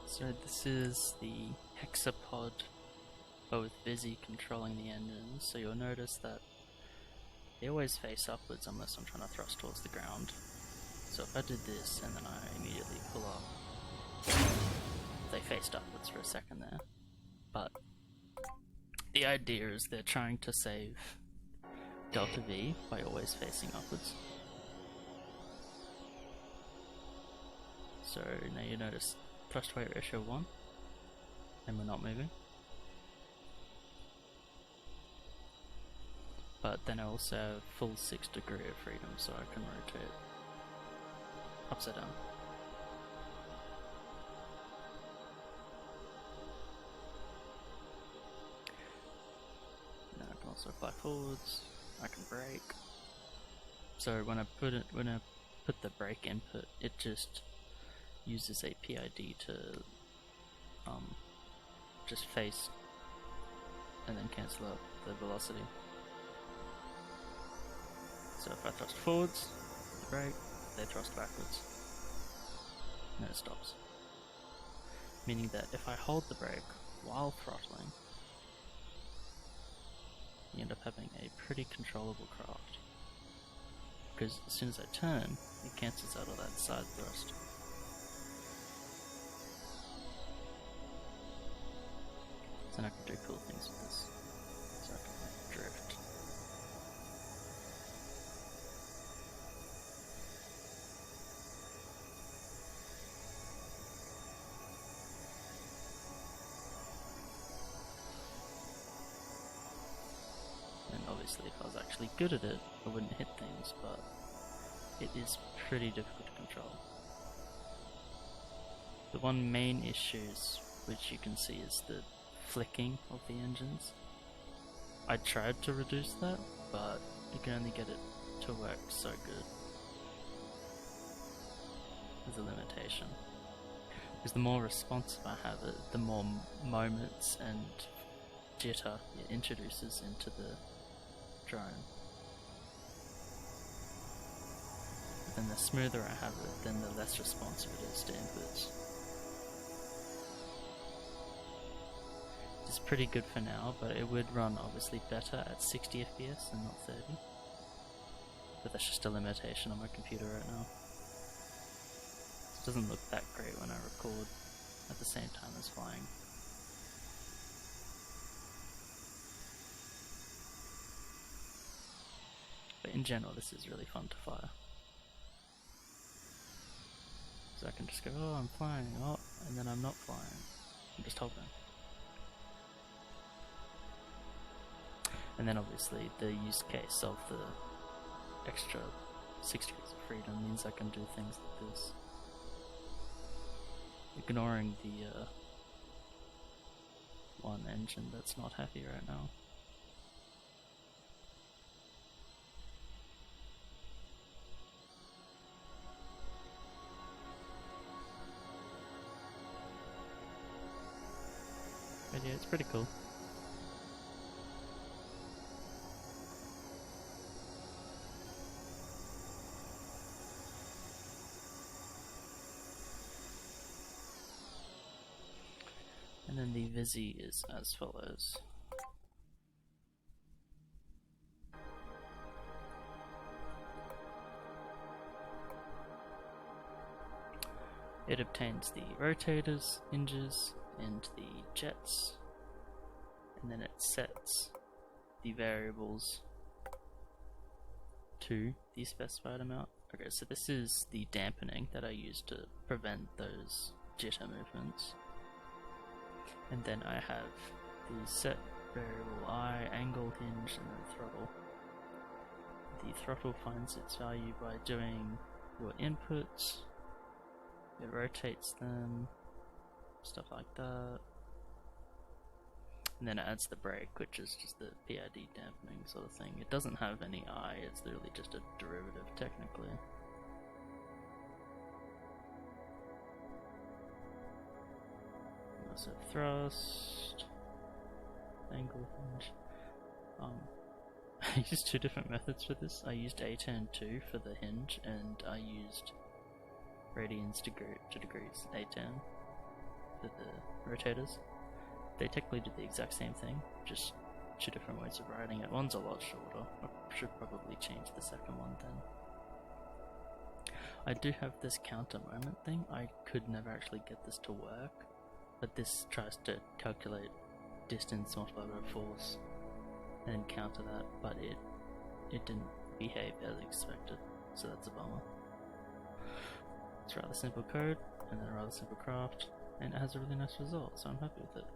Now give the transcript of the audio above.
So this is the hexapod, but with VIZZY controlling the engines, so you'll notice that they always face upwards unless I'm trying to thrust towards the ground. So if I did this and then I immediately pull up, they faced upwards for a second there. But the idea is they're trying to save delta V by always facing upwards. So now you notice thrust weight ratio 1, and we're not moving. But then I also have full 6 degree of freedom, so I can rotate upside down. And then I can also fly forwards. I can brake. So when I put the brake input, it just uses a PID to just face and then cancel out the velocity. So if I thrust forwards, the brake, they thrust backwards. And it stops. Meaning that if I hold the brake while throttling, you end up having a pretty controllable craft. Because as soon as I turn, it cancels out all that side thrust. Then I can do cool things with this. So I can like drift. And obviously if I was actually good at it, I wouldn't hit things, but it is pretty difficult to control. The one main issue which you can see is the flicking of the engines. I tried to reduce that, but you can only get it to work so good. There's a limitation. Because the more responsive I have it, the more moments and jitter it introduces into the drone. But then the smoother I have it, then the less responsive it is to inputs. It's pretty good for now, but it would run obviously better at 60 FPS and not 30. But that's just a limitation on my computer right now. It doesn't look that great when I record at the same time as flying. But in general, this is really fun to fire. So I can just go, oh, I'm flying, oh, and then I'm not flying. I'm just hovering. And then obviously the use case of the extra 6 degrees of freedom means I can do things like this. Ignoring the one engine that's not happy right now. But yeah, it's pretty cool. And then the VIZZY is as follows. It obtains the rotators, hinges, and the jets, and then it sets the variables to the specified amount. Okay, so this is the dampening that I use to prevent those jitter movements. And then I have the set variable I, angle, hinge, and then throttle. The throttle finds its value by doing your inputs, it rotates them, stuff like that. And then it adds the brake, which is just the PID dampening sort of thing. It doesn't have any I, it's literally just a derivative technically. So thrust, angle, hinge. I used 2 different methods for this. I used A10-2 for the hinge, and I used radians to degrees A10. with the rotators. They technically do the exact same thing, just two different ways of riding it. One's a lot shorter. I should probably change the second one then. I do have this counter moment thing. I could never actually get this to work, but this tries to calculate distance multiplied by force and counter that, but it didn't behave as expected, so that's a bummer. It's rather simple code and then a rather simple craft, and it has a really nice result, so I'm happy with it.